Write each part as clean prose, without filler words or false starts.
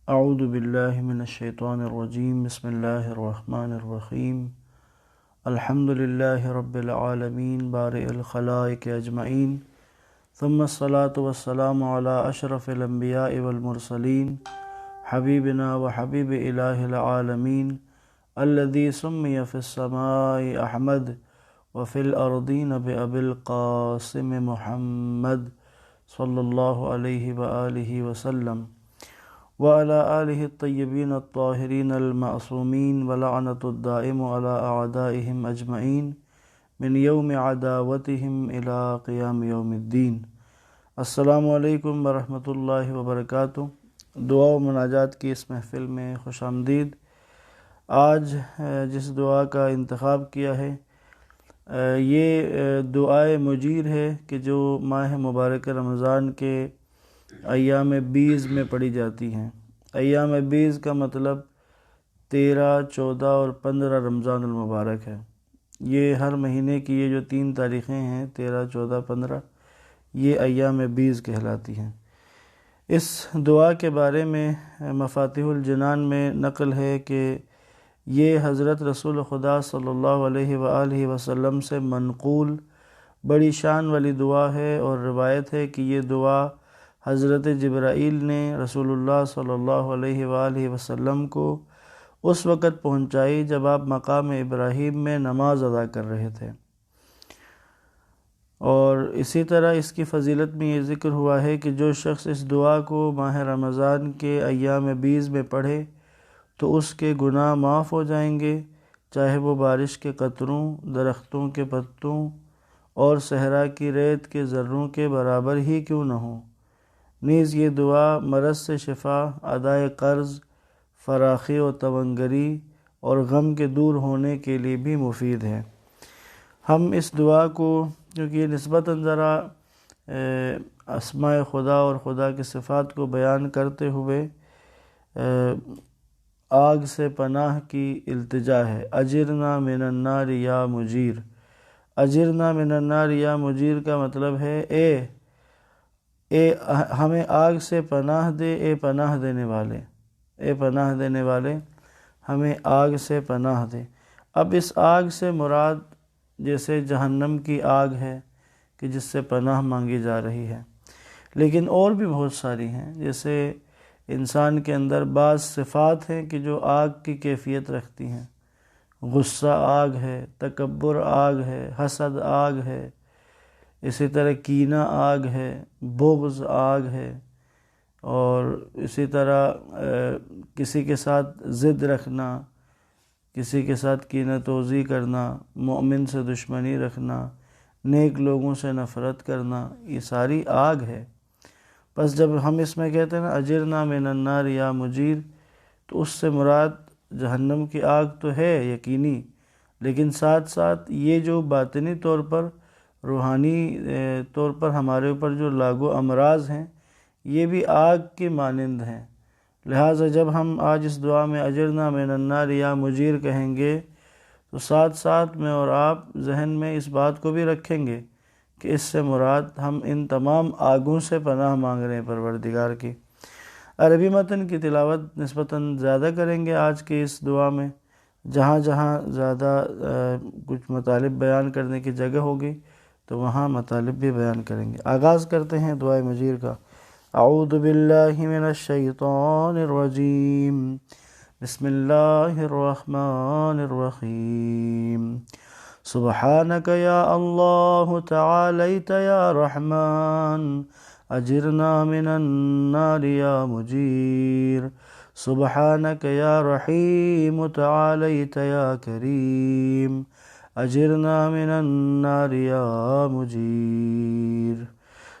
اعوذ باللہ من الشیطان الرجیم بسم اللہ الرحمن الرحیم الحمد للہ رب العالمین بارئ الخلائق اجمعین ثم الصلاة والسلام علی اشرف الانبیاء والمرسلین حبیبنا وحبیب الہ العالمین الذی سمی فی السماء احمد وفی الارضین بأبی القاسم محمد صلی اللہ علیہ وآلہ وسلم وعلى آلہ الطیبین الطاہرین المعصومین ولعنۃ الدائم علی اعدائہم اجمعین من یوم عداوتہم الی قیام یوم الدین۔ السلام علیکم ورحمۃ اللہ وبرکاتہ۔ دعا و مناجات کی اس محفل میں خوش آمدید۔ آج جس دعا کا انتخاب کیا ہے یہ دعائے مجیر ہے کہ جو ماہ مبارک رمضان کے ایام بیز میں پڑھی جاتی ہیں۔ ایام بیز کا مطلب 13، 14 اور 15 رمضان المبارک ہے۔ یہ ہر مہینے کی یہ جو 3 تاریخیں ہیں 13، 14، 15 یہ ایام بیز کہلاتی ہیں۔ اس دعا کے بارے میں مفاتیح الجنان میں نقل ہے کہ یہ حضرت رسول خدا صلی اللہ علیہ وآلہ وسلم سے منقول بڑی شان والی دعا ہے، اور روایت ہے کہ یہ دعا حضرت جبرائیل نے رسول اللہ صلی اللہ علیہ وآلہ وسلم کو اس وقت پہنچائی جب آپ مقام ابراہیم میں نماز ادا کر رہے تھے۔ اور اسی طرح اس کی فضیلت میں یہ ذکر ہوا ہے کہ جو شخص اس دعا کو ماہ رمضان کے ایام بیز میں پڑھے تو اس کے گناہ معاف ہو جائیں گے، چاہے وہ بارش کے قطروں، درختوں کے پتوں اور صحرا کی ریت کے ذروں کے برابر ہی کیوں نہ ہوں۔ نیز یہ دعا مرض سے شفا، ادائے قرض، فراخی و توانگری اور غم کے دور ہونے کے لیے بھی مفید ہے۔ ہم اس دعا کو کیونکہ یہ نسبتاً ذرا اسماء خدا اور خدا کی صفات کو بیان کرتے ہوئے آگ سے پناہ کی التجا ہے۔ اجرنا من النار یا مجیر۔ اجرنا من النار یا مجیر کا مطلب ہے اے ہمیں آگ سے پناہ دے، اے پناہ دینے والے، اے پناہ دینے والے ہمیں آگ سے پناہ دے۔ اب اس آگ سے مراد جیسے جہنم کی آگ ہے کہ جس سے پناہ مانگی جا رہی ہے، لیکن اور بھی بہت ساری ہیں۔ جیسے انسان کے اندر بعض صفات ہیں کہ جو آگ کی کیفیت رکھتی ہیں۔ غصہ آگ ہے، تکبر آگ ہے، حسد آگ ہے، اسی طرح کینہ آگ ہے، بغض آگ ہے، اور اسی طرح کسی کے ساتھ ضد رکھنا، کسی کے ساتھ کینہ توزی کرنا، مومن سے دشمنی رکھنا، نیک لوگوں سے نفرت کرنا، یہ ساری آگ ہے۔ بس جب ہم اس میں کہتے ہیں نا اجرنا من النار یا مجیر، تو اس سے مراد جہنم کی آگ تو ہے یقینی، لیکن ساتھ ساتھ یہ جو باطنی طور پر، روحانی طور پر ہمارے اوپر جو لاگو امراض ہیں یہ بھی آگ کے مانند ہیں۔ لہٰذا جب ہم آج اس دعا میں اجرنا من النار یا مجیر کہیں گے تو ساتھ ساتھ میں اور آپ ذہن میں اس بات کو بھی رکھیں گے کہ اس سے مراد ہم ان تمام آگوں سے پناہ مانگ رہے ہیں پروردگار کی۔ عربی متن کی تلاوت نسبتاً زیادہ کریں گے آج کی اس دعا میں، جہاں جہاں زیادہ کچھ مطالب بیان کرنے کی جگہ ہوگی تو وہاں مطالب بھی بیان کریں گے۔ آغاز کرتے ہیں دعائے مجیر کا۔ اعوذ باللہ من الشیطان الرجیم، بسم اللہ الرحمن الرحیم۔ سبحانک یا اللہ تعالیت یا رحمن، اجرنا من النار یا مجیر۔ سبحانک یا رحیم تعالیت یا کریم، اجرنا من النار یا مجیر۔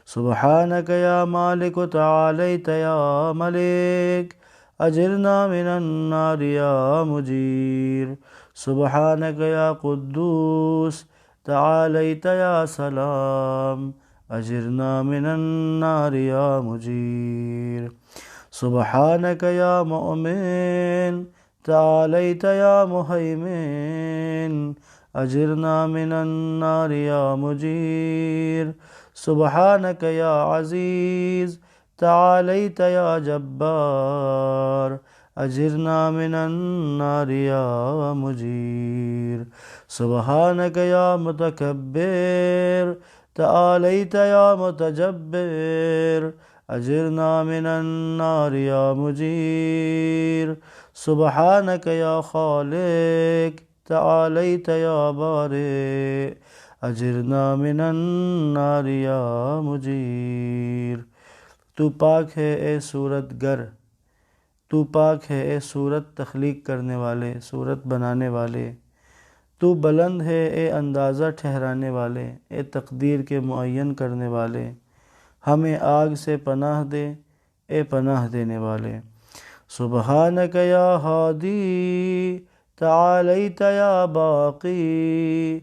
سبحانک یا مالک تعالیت یا ملک، اجرنا من النار یا مجیر۔ سبحانک یا قدوس تعالیت یا سلام، اجرنا من النار یا مجیر۔ سبحانک یا مؤمن تعالیت یا مہیمن، اجرنا من النار یا مجیر۔ سبحانک یا عزیز تعالیت یا جبار اجرنا من النار یا مجیر سبحانک یا متکبر تعالیت یا متجبر اجرنا من النار یا مجیر سبحانک یا خالق تعالیت یا بارئ اجرنا من النار یا مجیر۔ تو پاک ہے اے صورت گر، تو پاک ہے اے صورت تخلیق کرنے والے، صورت بنانے والے، تو بلند ہے اے اندازہ ٹھہرانے والے، اے تقدیر کے معین کرنے والے، ہمیں آگ سے پناہ دے اے پناہ دینے والے۔ سبحانک یا ہادی تعالیت یا باقی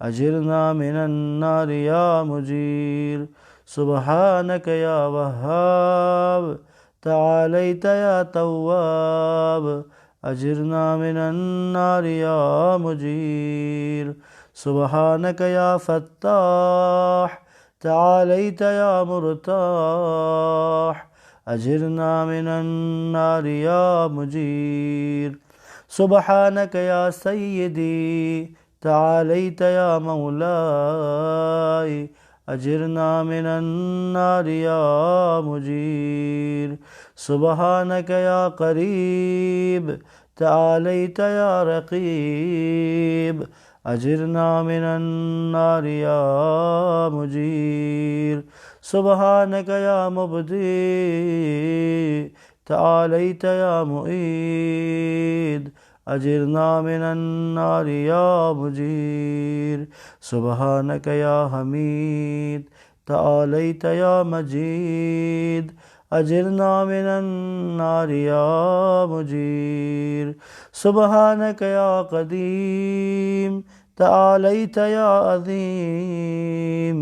اجرنا من النار یا مجیر سبحانک یا وہاب تعالیت یا تواب اجرنا من النار یا مجیر سبحانک یا فتاح تعالیت یا مرتاح اجرنا من النار یا مجیر سبحانک یا سیدی تعالیت یا مولائی اجرنا من النار یا مجیر سبحانک یا قریب تعالیت یا رقیب اجرنا من النار یا مجیر سبحانک یا مبدی تعالیت یا معید اجرنا من النار یا مجیر سبحانک یا حمید تعالیت یا مجید اجرنا من النار یا مجیر سبحانک یا قدیم تعالیت یا عظیم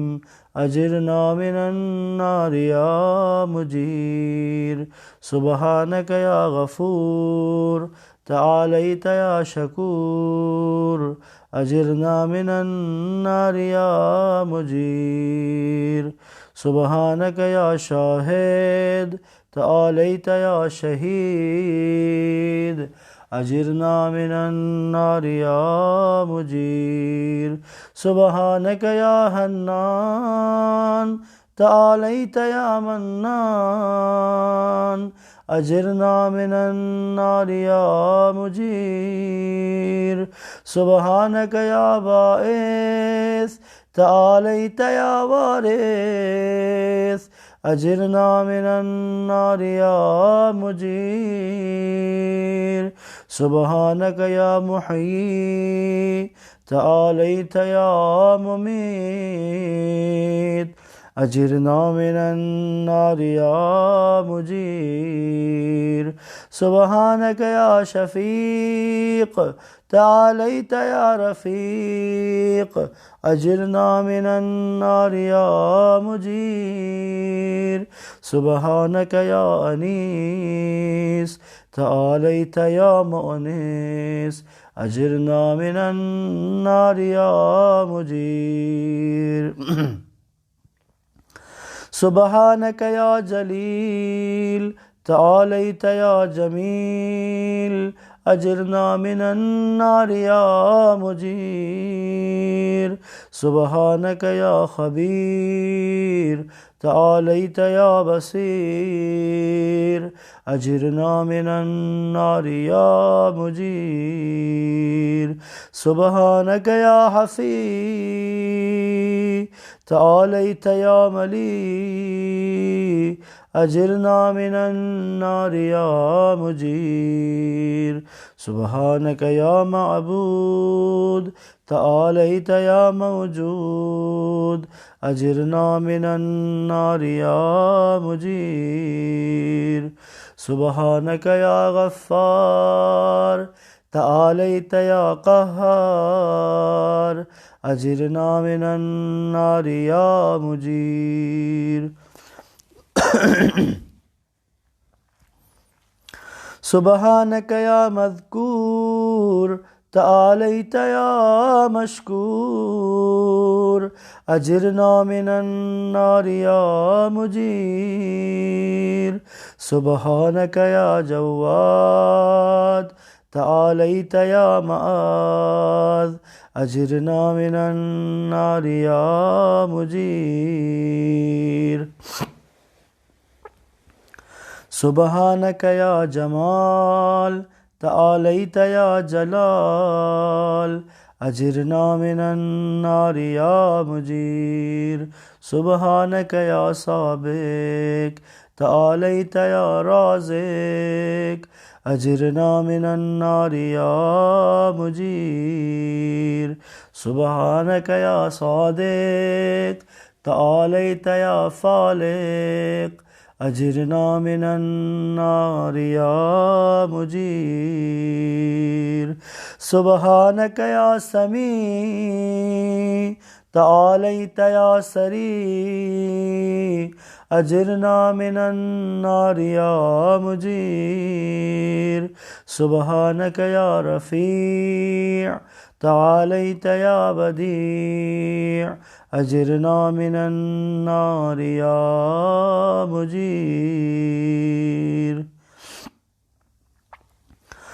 اجرنا من النار یا مجیر سبحانک یا غفور تعالیت یا شکور اجرنا من النار یا مجیر سبحانک یا شاہد تعالیت یا شہید اجرنا من النار یا مجیر سبحانک یا حنان تعالیت یا منان اجرنا من النار یا مجیر سبحانک یا باعث تعالیت یا وارث اجرنا من النار یا مجیر سبحانک یا محیی تعالیت یا ممیت اجرنا من النار یا مجیر سبحانک یا شفیق تعالیت یا رفیق اجرنا من النار یا مجیر سبحانک یا انیس تعالیت یا مؤنس اجرنا من النار یا مجیر سبحانک یا جلیل تعالیت یا جمیل اجرنا من النار یا مجیر سبحانک یا خبیر تعالیت یا بصیر اجرنا من النار یا مجیر سبحانک یا حفی تعالیت یا ملی اجرنا من النار یا مجیر سبحانک یا معبود تعالیت یا موجود اجرنا من النار یا مجیر سبحانک یا غفار تعالیت یا قہار اجرنا من النار یا مجیر سبحانک یا مذکور تعاليت يا مشكور أجرنا من النار يا مجير سبحانك يا جواد تعاليت يا معاذ أجرنا من النار يا مجير سبحانك يا جمال تعاليت يا جلال أجرنا من النار يا مجير سبحانك يا سابق تعاليت يا رازق أجرنا من النار يا مجير سبحانك يا صادق تعاليت يا فالق أجرنا من النار يا مجير سبحانك يا سميع تعاليت يا سريع أجرنا من النار يا مجير سبحانك يا رفيع تعاليت يا بديع أجرنا من النار يا مجير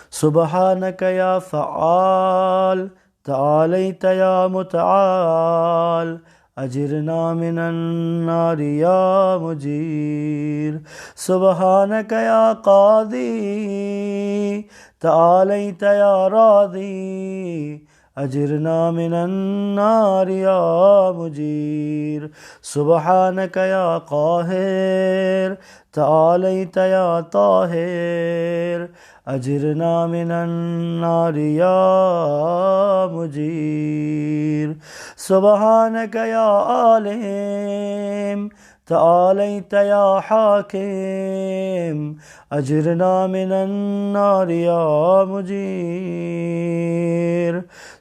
سبحانك يا فعال تعاليت يا متعال أجرنا من النار يا مجير سبحانك يا قاضي تعاليت يا راضي أجرنا من النار يا مجير سبحانك يا قاهر تعاليت يا طاهر أجرنا من النار يا مجير سبحانك يا عالم تعاليت يا حاكم أجرنا من النار يا مجير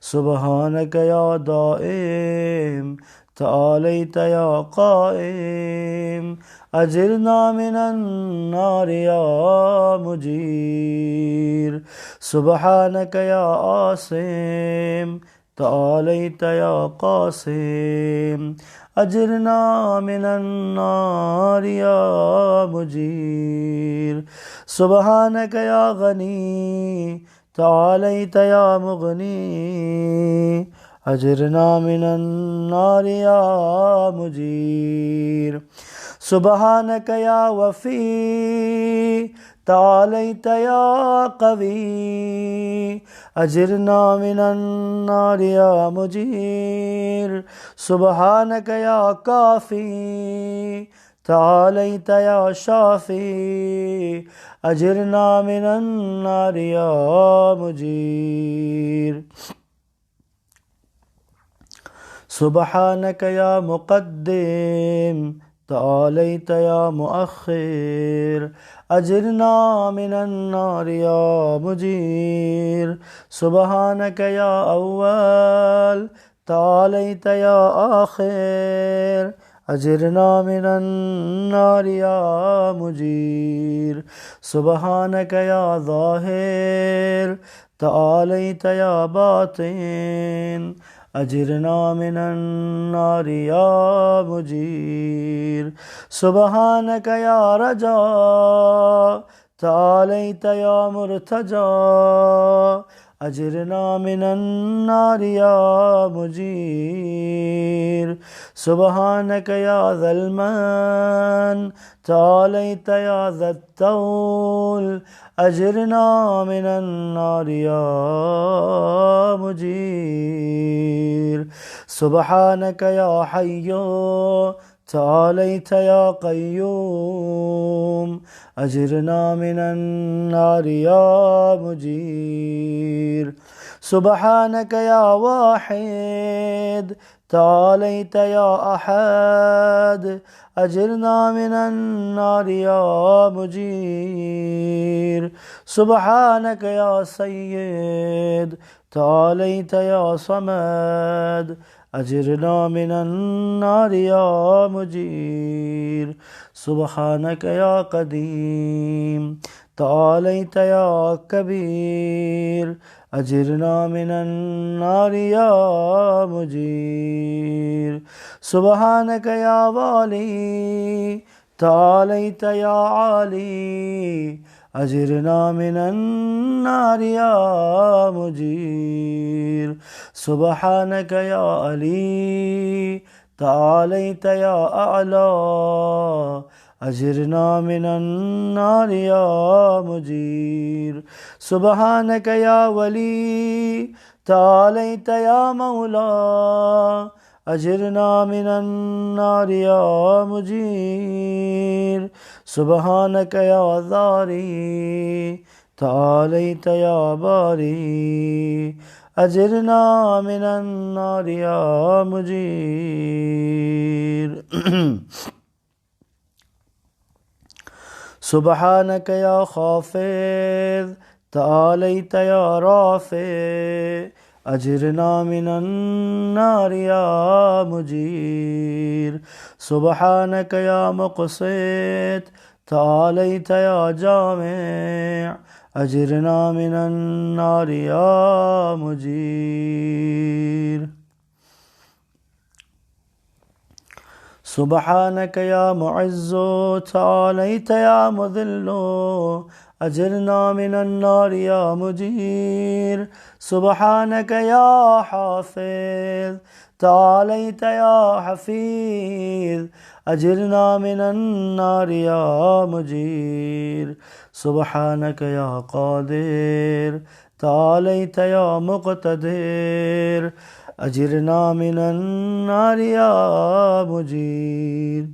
سبحانك يا دائم تعاليت يا قائم أجرنا من النار يا مجير سبحانك يا عاصم تعاليت يا قاسم أجرنا من النار يا مجير سبحانك يا غني تعاليت يا مغني أجرنا من النار يا مجير سبحانك يا وفي تعاليت يا قوي أجرنا من النار يا مجير سبحانك يا كافي تعاليت يا شافي أجرنا من النار يا مجير سبحانك يا مقدم تعاليت يا مؤخر أجرنا من النار يا مجير سبحانك يا أول تعاليت يا آخر أجرنا من النار يا مجير سبحانك يا ظاهر تعاليت يا باطن أجرنا من النار يا مجير سبحانك يا رجاء تعاليت يا مرتجى أجرنا من النار يا مجير سبحانك يا ذا المن تعاليت يا ذا الطول أجرنا من النار يا مجير سبحانك يا حي تعاليت يا قيوم أجرنا من النار يا مجير سبحانك يا واحد تعاليت يا أحد أجرنا من النار يا مجير سبحانك يا سيد تعاليت يا صمد أجرنا من النار يا مجير سبحانك يا قديم تعالیت یا کبیر اجرنا من النار یا مجیر سبحانک یا والی تعالیت یا عالی اجرنا من النار یا مجیر سبحانک یا علی تعالیت یا اعلی اجرنا من النار یا مجیر سبحانک یا ولی تعالیت یا مولا اجرنا من النار یا مجیر سبحانک یا ذاری تعالیت یا باری اجرنا من النار یا مجیر سبحانک یا خافض تعالیت یا رافع اجرنا من النار یا مجیر سبحانک یا مقسط تعالیت یا جامع اجرنا من النار یا مجیر سبحانک یا معز تعالیت یا مذل اجرنا من النار یا مجیر سبحانک یا حافظ تعالیت یا حفیظ اجرنا من النار یا مجیر سبحانک یا قادر تعالیت یا مقتدر اجرنا من النار یا مجیر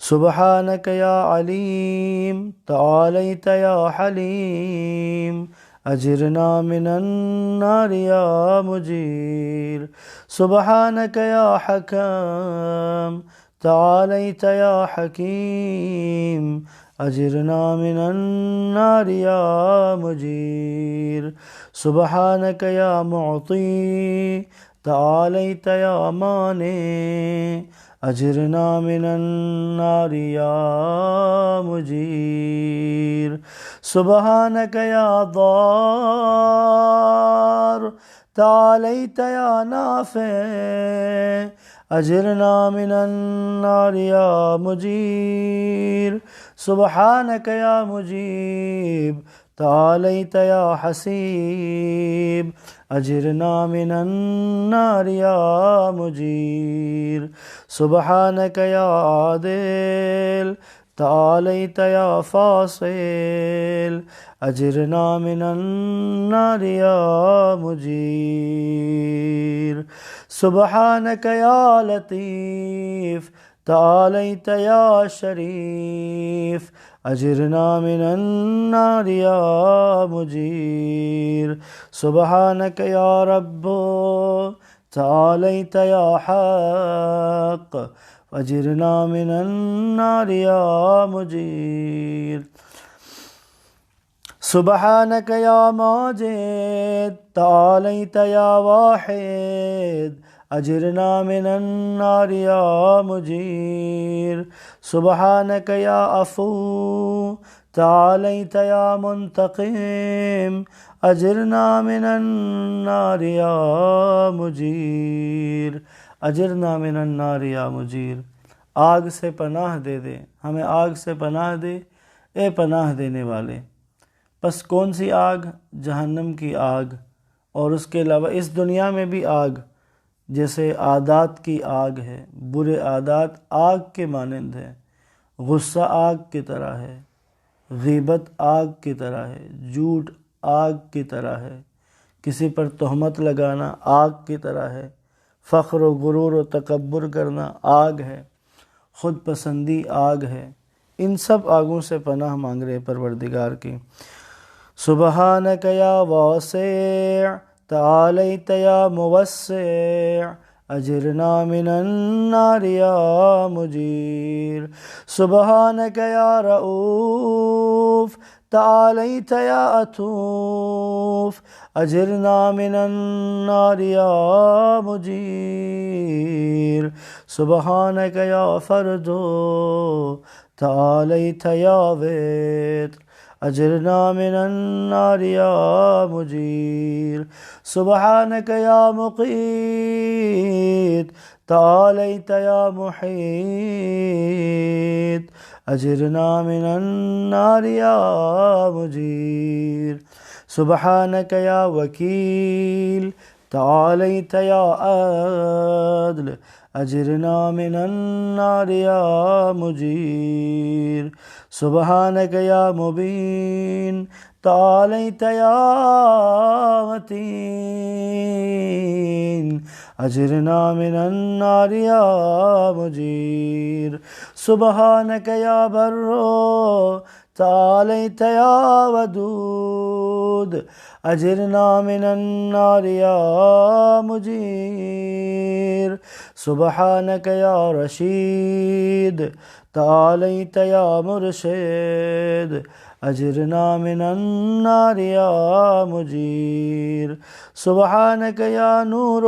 سبحانک یا علیم تعالیت یا حلیم اجرنا من النار یا مجیر سبحانک یا حکم تعالیت یا حکیم اجرنا من النار یا مجیر سبحانک یا معطی تعالیت یا مانع اجرنا من النار یا مجیر سبحانک یا ضار تعالیت یا نافع اجرنا من النار یا مجیر سبحانک یا مجیب تعالیت یا حسیب اجرنا من النار یا مجیر سبحانک یا عادل تعالیت یا فاصل اجرنا من النار یا مجیر سبحانک یا لطیف تعالیت یا شریف اجرنا من النار یا مجیر سبحانک یا رب تعالیت یا حق اجرنا من النار یا مجیر سبحانک یا ماجد تعالیت یا واحد اجرنا من النار یا مجیر سبحانک یا عفو تعالیت یا منتقم اجرنا من النار یا مجیر اجرنا من النار یا مجیر آگ سے پناہ دے دے ہمیں آگ سے پناہ دے اے پناہ دینے والے پس کون سی آگ جہنم کی آگ اور اس کے علاوہ اس دنیا میں بھی آگ جیسے عادات کی آگ ہے برے عادات آگ کے مانند ہے غصہ آگ کی طرح ہے غیبت آگ کی طرح ہے جھوٹ آگ کی طرح ہے کسی پر تہمت لگانا آگ کی طرح ہے فخر و غرور و تکبر کرنا آگ ہے خود پسندی آگ ہے ان سب آگوں سے پناہ مانگ رہے پروردگار کی سبحانک یا واسع تعالیت یا موسع اجرنا من النار یا مجیر سبحانک یا رؤوف تعالیت یا عطوف اجرنا من النار یا مجیر سبحانک یا فرد تعالیت یا وتر اجرنا من النار یا مجیر سبحانک یا مقیت تعالیت یا محیط اجرنا من النار یا مجیر سبحانک یا وکیل تعالیت یا عدل اجرنا من النار یا مجیر سبحانک یا مبین تعالیت یا متین اجرنا من النار یا مجیر سبحانک یا بر تعالیت یا ودود اجرنا من النار یا مجیر سبحانک یا رشید تعالیت یا مرشد اجرنا من النار یا مجیر سبحانک یا نور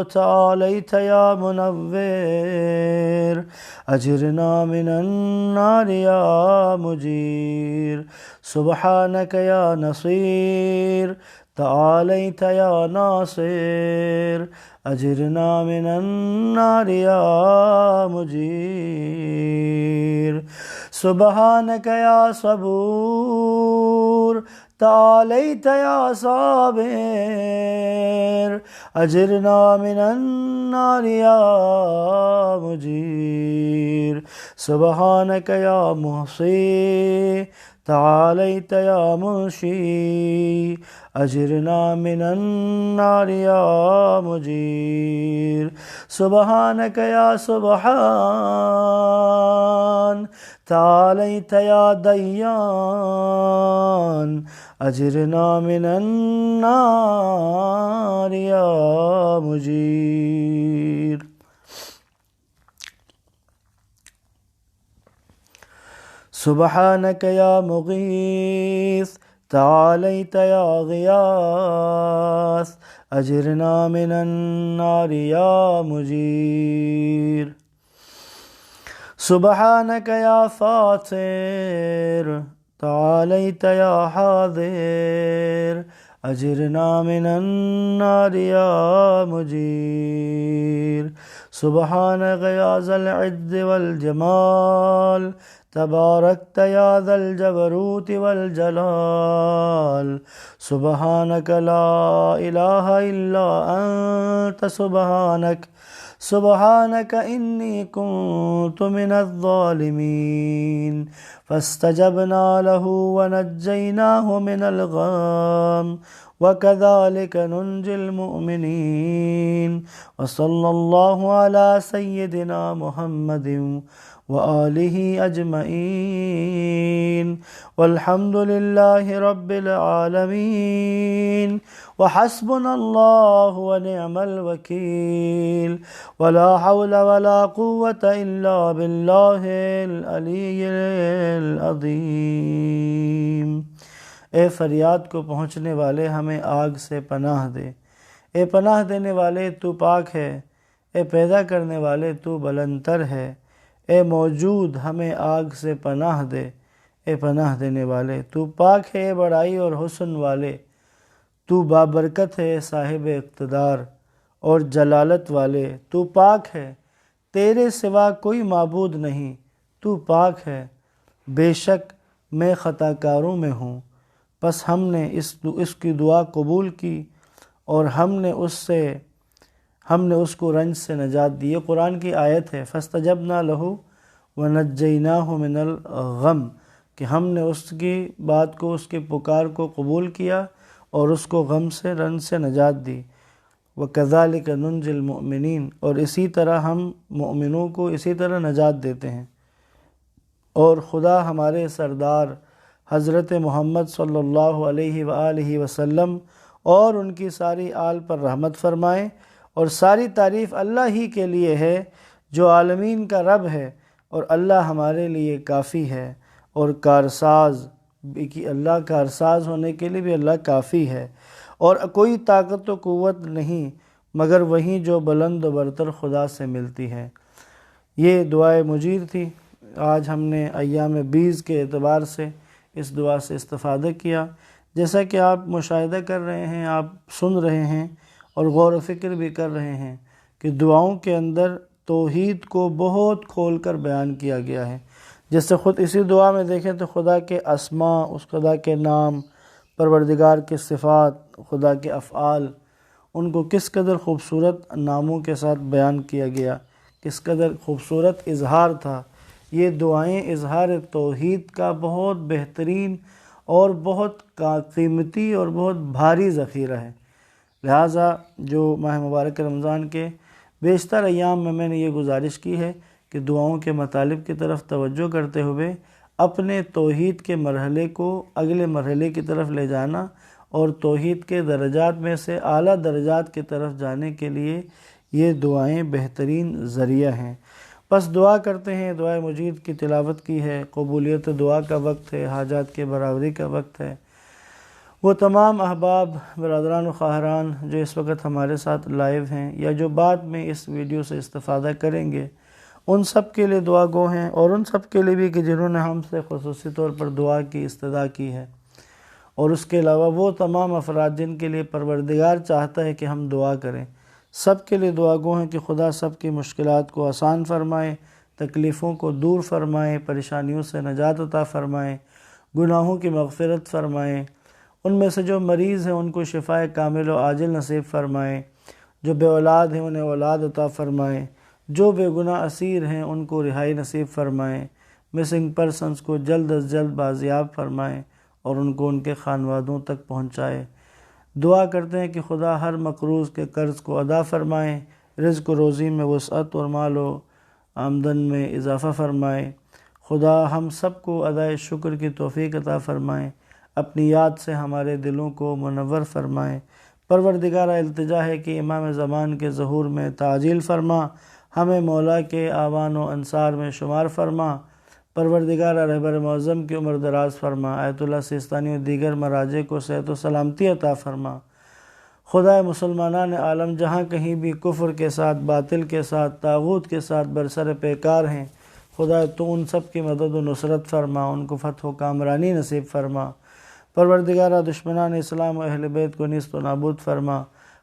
تعالیت یا منور اجرنا من النار یا مجیر سبحانک یا نصیر تعالیت یا ناصر اجرنا من النار یا مجیر سبحانک یا صبور تعالیت یا صابر اجرنا من النار یا مجیر سبحانک یا محصی تعالیت یا منشی اجرنا من النار یا مجیر سبحانک یا سبحان تعالیت یا دیان اجرنا من النار یا مجیر سبحانک یا مغیث تعالیت یا غیاث اجرنا من النار یا مجیر سبحانک یا فاطر تعالیت یا حاضر اجرنا من النار یا مجیر سبحانک یا ذا العز والجمال تبارکت یا ذا الجبروت والجلال سبحانک لا الہ الا انت سبحانک انی کنت من الظالمین فاستجبنا له ونجیناہ من الغم وكذلك ننجي المؤمنين وصلى الله على سيدنا محمد وآله أجمعين والحمد لله رب العالمين وحسبنا الله ونعم الوكيل ولا حول ولا قوة إلا بالله العلي العظيم اے فریاد کو پہنچنے والے ہمیں آگ سے پناہ دے اے پناہ دینے والے تو پاک ہے اے پیدا کرنے والے تو بلندتر ہے اے موجود ہمیں آگ سے پناہ دے اے پناہ دینے والے تو پاک ہے اے بڑائی اور حسن والے تو بابرکت ہے صاحب اقتدار اور جلالت والے تو پاک ہے تیرے سوا کوئی معبود نہیں تو پاک ہے بے شک میں خطا کاروں میں ہوں بس ہم نے اس کی دعا قبول کی اور ہم نے اس کو رنج سے نجات دی یہ قرآن کی آیت ہے فاستجبنا لہ ونجیناہ من الغم کہ ہم نے اس کی بات کو اس کی پکار کو قبول کیا اور اس کو غم سے رنج سے نجات دی وَكَذَلِكَ نُنْجِي الْمُؤْمِنِينَ اور اسی طرح ہم مؤمنوں کو اسی طرح نجات دیتے ہیں اور خدا ہمارے سردار حضرت محمد صلی اللہ علیہ وآلہ وسلم اور ان کی ساری آل پر رحمت فرمائے اور ساری تعریف اللہ ہی کے لیے ہے جو عالمین کا رب ہے اور اللہ ہمارے لیے کافی ہے اور کارساز اللہ کارساز ہونے کے لیے بھی اللہ کافی ہے اور کوئی طاقت و قوت نہیں مگر وہی جو بلند و برتر خدا سے ملتی ہے۔ یہ دعائے مجیر تھی۔ آج ہم نے ایام 20 کے اعتبار سے اس دعا سے استفادہ کیا۔ جیسا کہ آپ مشاہدہ کر رہے ہیں، آپ سن رہے ہیں اور غور و فکر بھی کر رہے ہیں کہ دعاؤں کے اندر توحید کو بہت کھول کر بیان کیا گیا ہے۔ جیسے خود اسی دعا میں دیکھیں تو خدا کے اسماء، اس خدا کے نام، پروردگار کے صفات، خدا کے افعال، ان کو کس قدر خوبصورت ناموں کے ساتھ بیان کیا گیا، کس قدر خوبصورت اظہار تھا۔ یہ دعائیں اظہار توحید کا بہت بہترین اور بہت قیمتی اور بہت بھاری ذخیرہ ہے۔ لہٰذا جو ماہ مبارک رمضان کے بیشتر ایام میں نے یہ گزارش کی ہے کہ دعاؤں کے مطالب کی طرف توجہ کرتے ہوئے اپنے توحید کے مرحلے کو اگلے مرحلے کی طرف لے جانا اور توحید کے درجات میں سے اعلیٰ درجات کی طرف جانے کے لیے یہ دعائیں بہترین ذریعہ ہیں۔ بس دعا کرتے ہیں، دعائے مجید کی تلاوت کی ہے، قبولیت دعا کا وقت ہے، حاجات کے برابری کا وقت ہے۔ وہ تمام احباب، برادران و خواہران جو اس وقت ہمارے ساتھ لائیو ہیں یا جو بعد میں اس ویڈیو سے استفادہ کریں گے، ان سب کے لیے دعا گو ہیں، اور ان سب کے لیے بھی کہ جنہوں نے ہم سے خصوصی طور پر دعا کی استدعا کی ہے، اور اس کے علاوہ وہ تمام افراد جن کے لیے پروردگار چاہتا ہے کہ ہم دعا کریں، سب کے لیے دعا گو ہیں کہ خدا سب کی مشکلات کو آسان فرمائے، تکلیفوں کو دور فرمائے، پریشانیوں سے نجات عطا فرمائے، گناہوں کی مغفرت فرمائے، ان میں سے جو مریض ہیں ان کو شفائے کامل و عاجل نصیب فرمائے، جو بے اولاد ہیں انہیں اولاد عطا فرمائے، جو بے گناہ اسیر ہیں ان کو رہائی نصیب فرمائے، مسنگ پرسنز کو جلد از جلد بازیاب فرمائے اور ان کو ان کے خانوادوں تک پہنچائے۔ دعا کرتے ہیں کہ خدا ہر مقروض کے قرض کو ادا فرمائے، رزق و روزی میں وسعت اور مال و آمدن میں اضافہ فرمائے۔ خدا ہم سب کو ادائے شکر کی توفیق عطا فرمائے، اپنی یاد سے ہمارے دلوں کو منور فرمائے۔ پروردگارہ التجا ہے کہ امام زمان کے ظہور میں تعجیل فرما، ہمیں مولا کے اعوان و انصار میں شمار فرما۔ پروردگارہ رہبر معظم کی عمر دراز فرما، آیت اللہ سیستانی و دیگر مراجع کو صحت و سلامتی عطا فرما۔ خدائے مسلمانان عالم جہاں کہیں بھی کفر کے ساتھ، باطل کے ساتھ، طاغوت کے ساتھ برسر پیکار ہیں، خدا تو ان سب کی مدد و نصرت فرما، ان کو فتح و کامرانی نصیب فرما۔ پروردگارہ دشمنان اسلام و اہل بیت کو نیست و نابود فرما،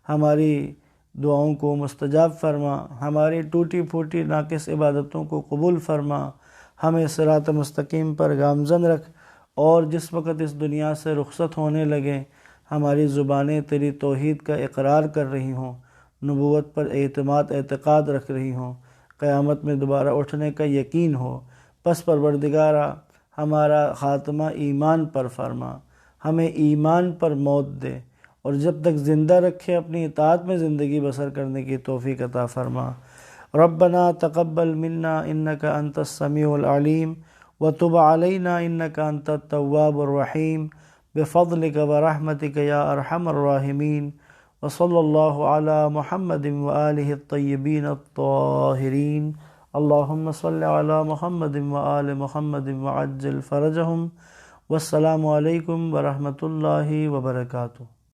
ہماری دعاؤں کو مستجاب فرما، ہماری ٹوٹی پھوٹی ناقص عبادتوں کو قبول فرما، ہمیں صراط مستقیم پر گامزن رکھ، اور جس وقت اس دنیا سے رخصت ہونے لگیں ہماری زبانیں تیری توحید کا اقرار کر رہی ہوں، نبوت پر اعتقاد رکھ رہی ہوں، قیامت میں دوبارہ اٹھنے کا یقین ہو۔ پس پروردگارہ ہمارا خاتمہ ایمان پر فرما، ہمیں ایمان پر موت دے، اور جب تک زندہ رکھے اپنی اطاعت میں زندگی بسر کرنے کی توفیق عطا فرما۔ ربنا تقبل منا انک انت السمیع العلیم وتب علینا انک انت التواب الرحیم بفضلک ورحمتک یا ارحم الراحمین، وصلی اللہ علی محمد وآلہ الطیبین الطاہرین۔ اللہم صل علی محمد وآل محمد وعجل فرجہم، والسلام علیکم ورحمۃ اللہ وبرکاتہ۔